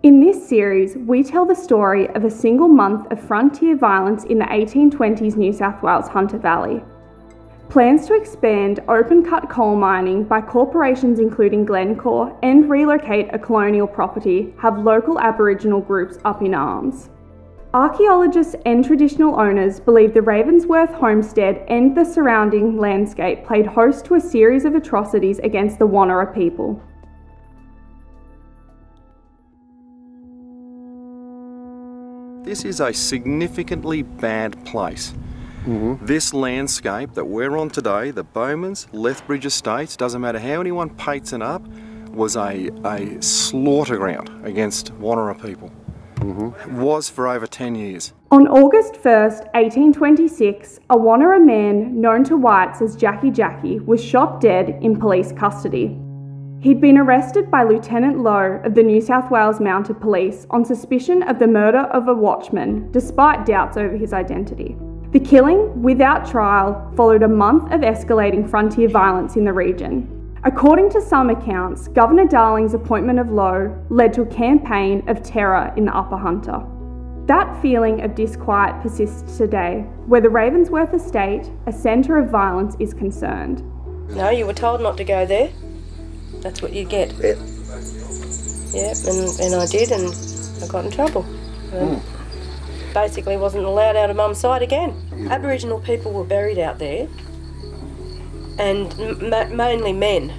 In this series, we tell the story of a single month of frontier violence in the 1820s New South Wales Hunter Valley. Plans to expand open-cut coal mining by corporations including Glencore and relocate a colonial property have local Aboriginal groups up in arms. Archaeologists and traditional owners believe the Ravensworth homestead and the surrounding landscape played host to a series of atrocities against the Awana people. This is a significantly bad place. This landscape that we're on today, the Bowmans, Lethbridge estates, doesn't matter how anyone paints it up, was a slaughter ground against Awana people. Was for over 10 years. On August 1st, 1826, a Awana man known to whites as Jackie was shot dead in police custody. He'd been arrested by Lieutenant Lowe of the New South Wales Mounted Police on suspicion of the murder of a watchman, despite doubts over his identity. The killing, without trial, followed a month of escalating frontier violence in the region. According to some accounts, Governor Darling's appointment of Lowe led to a campaign of terror in the Upper Hunter. That feeling of disquiet persists today, where the Ravensworth estate, a centre of violence, is concerned. No, you were told not to go there. That's what you get. Yeah, and I did, and I got in trouble. Basically wasn't allowed out of Mum's sight again. Aboriginal people were buried out there, and mainly men.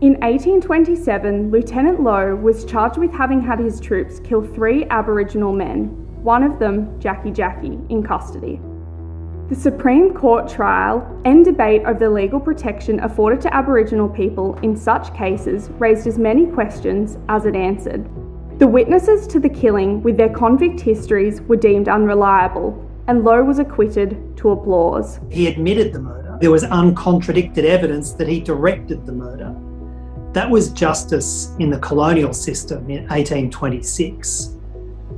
In 1827, Lieutenant Lowe was charged with having had his troops kill 3 Aboriginal men, one of them, Jackie, in custody. The Supreme Court trial and debate over the legal protection afforded to Aboriginal people in such cases raised as many questions as it answered. The witnesses to the killing with their convict histories were deemed unreliable, and Lowe was acquitted to applause. He admitted the murder. There was uncontradicted evidence that he directed the murder. That was justice in the colonial system in 1826.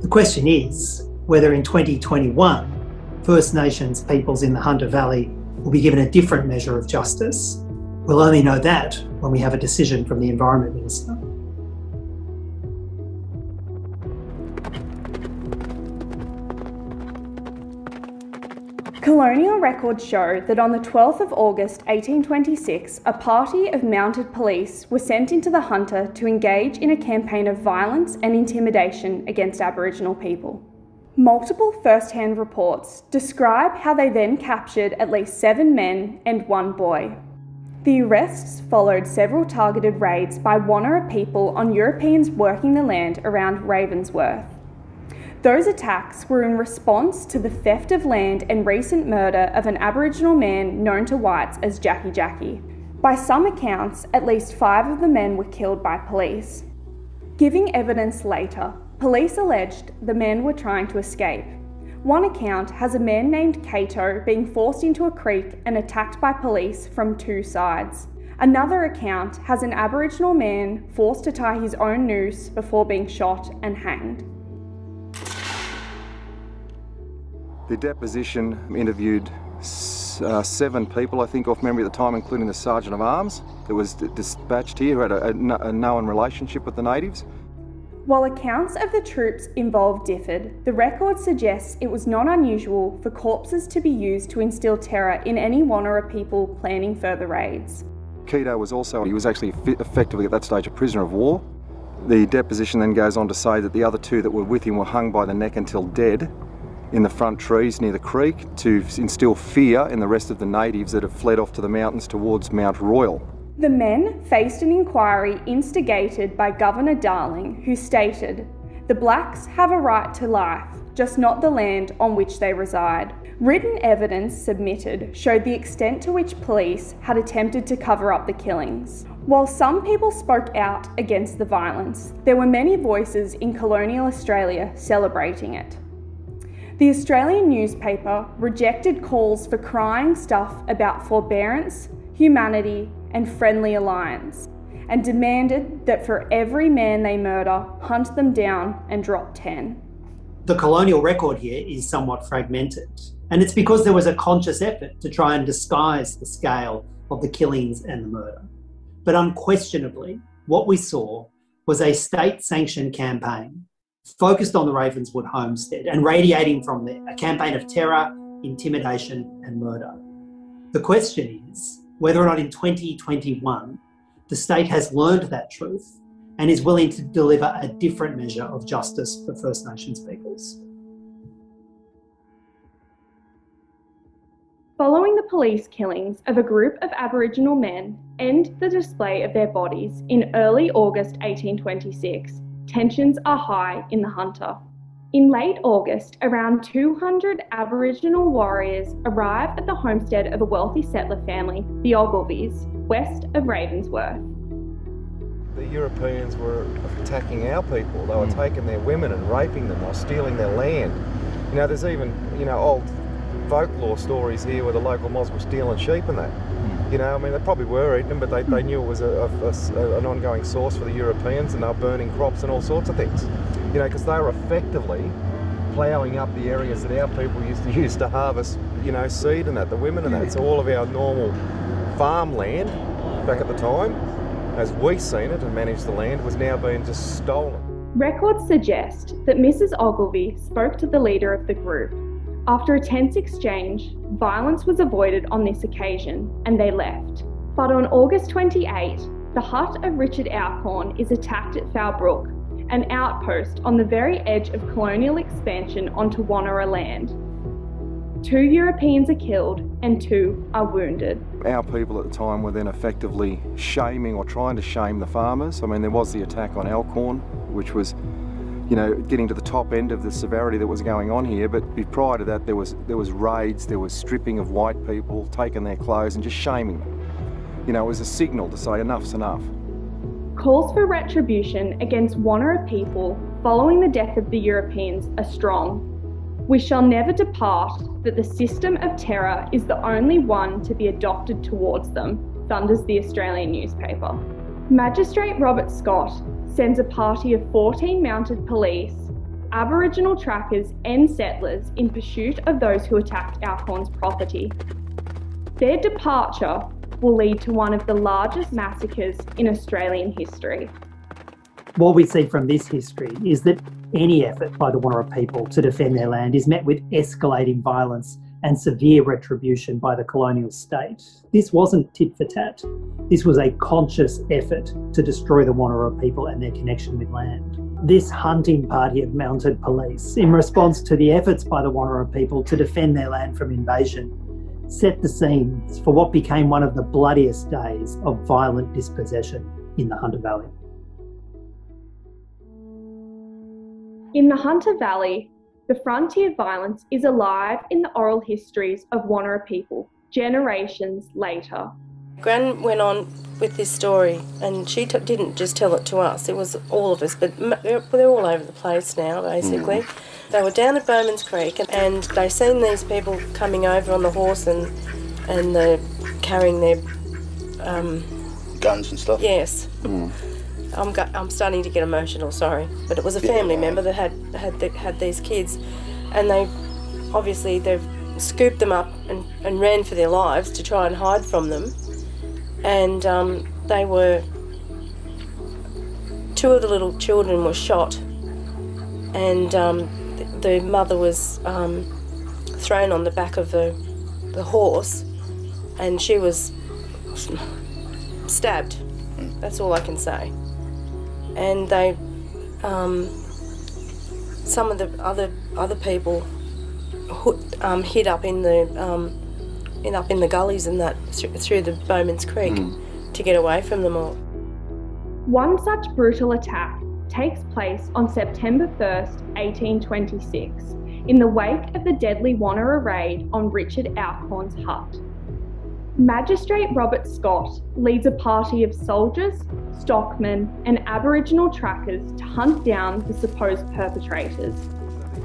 The question is whether in 2021, First Nations peoples in the Hunter Valley will be given a different measure of justice. We'll only know that when we have a decision from the Environment Minister. Colonial records show that on the 12th of August 1826, a party of mounted police were sent into the Hunter to engage in a campaign of violence and intimidation against Aboriginal people. Multiple first-hand reports describe how they then captured at least 7 men and 1 boy. The arrests followed several targeted raids by Awana people on Europeans working the land around Ravensworth. Those attacks were in response to the theft of land and recent murder of an Aboriginal man known to whites as Jackie. By some accounts, at least 5 of the men were killed by police. Giving evidence later, police alleged the men were trying to escape. One account has a man named Cato being forced into a creek and attacked by police from 2 sides. Another account has an Aboriginal man forced to tie his own noose before being shot and hanged. The deposition interviewed 7 people, I think, off memory at the time, including the Sergeant of Arms that was dispatched here, who had a known relationship with the natives. While accounts of the troops involved differed, the record suggests it was not unusual for corpses to be used to instill terror in any Awana people planning further raids. Keto he was actually effectively at that stage a prisoner of war. The deposition then goes on to say that the other 2 that were with him were hung by the neck until dead in the front trees near the creek to instill fear in the rest of the natives that have fled off to the mountains towards Mount Royal. The men faced an inquiry instigated by Governor Darling, who stated, "The blacks have a right to life, just not the land on which they reside." Written evidence submitted showed the extent to which police had attempted to cover up the killings. While some people spoke out against the violence, there were many voices in colonial Australia celebrating it. The Australian newspaper rejected calls for crying stuff about forbearance, humanity, and friendly alliance, and demanded that for every man they murder, hunt them down and drop 10. The colonial record here is somewhat fragmented, and it's because there was a conscious effort to try and disguise the scale of the killings and the murder. But unquestionably, what we saw was a state-sanctioned campaign focused on the Ravenswood homestead and radiating from there, a campaign of terror, intimidation and murder. The question is whether or not in 2021 the state has learned that truth and is willing to deliver a different measure of justice for First Nations peoples. Following the police killings of a group of Aboriginal men and the display of their bodies in early August 1826, tensions are high in the Hunter. In late August, around 200 Aboriginal warriors arrive at the homestead of a wealthy settler family, the Ogilvies, west of Ravensworth. The Europeans were attacking our people. They were taking their women and raping them. They were stealing their land. You know, there's even, old folklore stories here where the local mobs were stealing sheep and that. You know, I mean, they probably were eating them, but they knew it was an ongoing source for the Europeans, and they were burning crops and all sorts of things. You know, because they were effectively ploughing up the areas that our people used to use to harvest, seed and that, the women and that. So all of our normal farmland back at the time, as we seen it and managed the land, was now being just stolen. Records suggest that Mrs. Ogilvie spoke to the leader of the group. After a tense exchange, violence was avoided on this occasion and they left. But on August 28, the hut of Richard Alcorn is attacked at Brook, an outpost on the very edge of colonial expansion onto Wanneroo land. 2 Europeans are killed and 2 are wounded. Our people at the time were then effectively shaming or trying to shame the farmers. I mean, there was the attack on Alcorn, which was getting to the top end of the severity that was going on here, but prior to that there was raids, there was stripping of white people, taking their clothes and just shaming them. It was a signal to say enough's enough. Calls for retribution against Wanneroo people following the death of the Europeans are strong. We shall never depart that the system of terror is the only one to be adopted towards them, thunders the Australian newspaper. Magistrate Robert Scott sends a party of 14 mounted police, Aboriginal trackers and settlers in pursuit of those who attacked Alcorn's property. Their departure will lead to one of the largest massacres in Australian history. What we see from this history is that any effort by the Wanneroo people to defend their land is met with escalating violence and severe retribution by the colonial state. This wasn't tit for tat. This was a conscious effort to destroy the Wanneroo people and their connection with land. This hunting party of mounted police, in response to the efforts by the Wanneroo people to defend their land from invasion, set the scenes for what became one of the bloodiest days of violent dispossession in the Hunter Valley. In the Hunter Valley, the frontier violence is alive in the oral histories of Wanneroo people, generations later. Gran went on with this story, and she didn't just tell it to us, it was all of us, but they're all over the place now, basically. They were down at Bowmans Creek, and they seen these people coming over on the horse and carrying their... guns and stuff? Yes. I'm starting to get emotional, sorry. But it was a family member that had these kids, and they've scooped them up and ran for their lives to try and hide from them. And two of the little children were shot, and the mother was thrown on the back of the horse, and she was stabbed. That's all I can say. And they, some of the other people hid up in the gullies and that through the Bowmans Creek to get away from them all. One such brutal attack takes place on September 1st, 1826, in the wake of the deadly Wanneroo raid on Richard Alcorn's hut. Magistrate Robert Scott leads a party of soldiers, stockmen and Aboriginal trackers to hunt down the supposed perpetrators.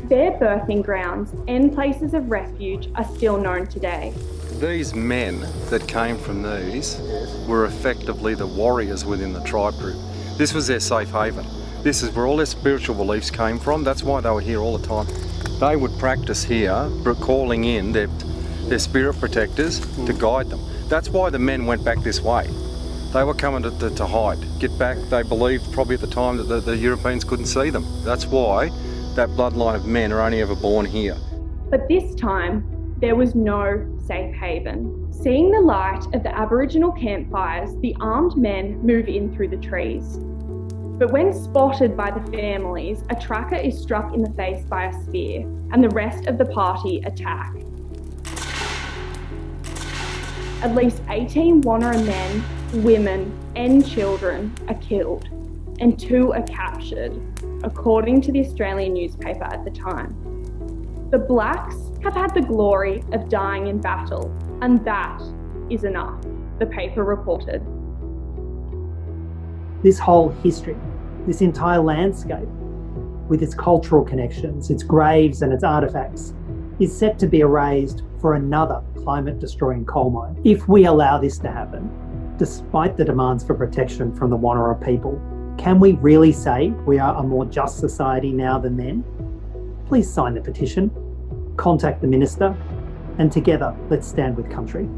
Their birthing grounds and places of refuge are still known today. These men that came from these were effectively the warriors within the tribe group. This was their safe haven. This is where all their spiritual beliefs came from. That's why they were here all the time. They would practice here, calling in their spirit protectors to guide them. That's why the men went back this way. They were coming to hide, get back. They believed probably at the time that the Europeans couldn't see them. That's why that bloodline of men are only ever born here. But this time, there was no safe haven. Seeing the light of the Aboriginal campfires, the armed men move in through the trees. But when spotted by the families, a tracker is struck in the face by a spear, and the rest of the party attack. At least 18 Awana men, women and children are killed, and 2 are captured, according to the Australian newspaper at the time. The blacks have had the glory of dying in battle, and that is enough, the paper reported. This whole history, this entire landscape, with its cultural connections, its graves and its artefacts, is set to be erased for another climate-destroying coal mine. If we allow this to happen, despite the demands for protection from the Wanneroo people, can we really say we are a more just society now than then? Please sign the petition, contact the Minister, and together let's stand with country.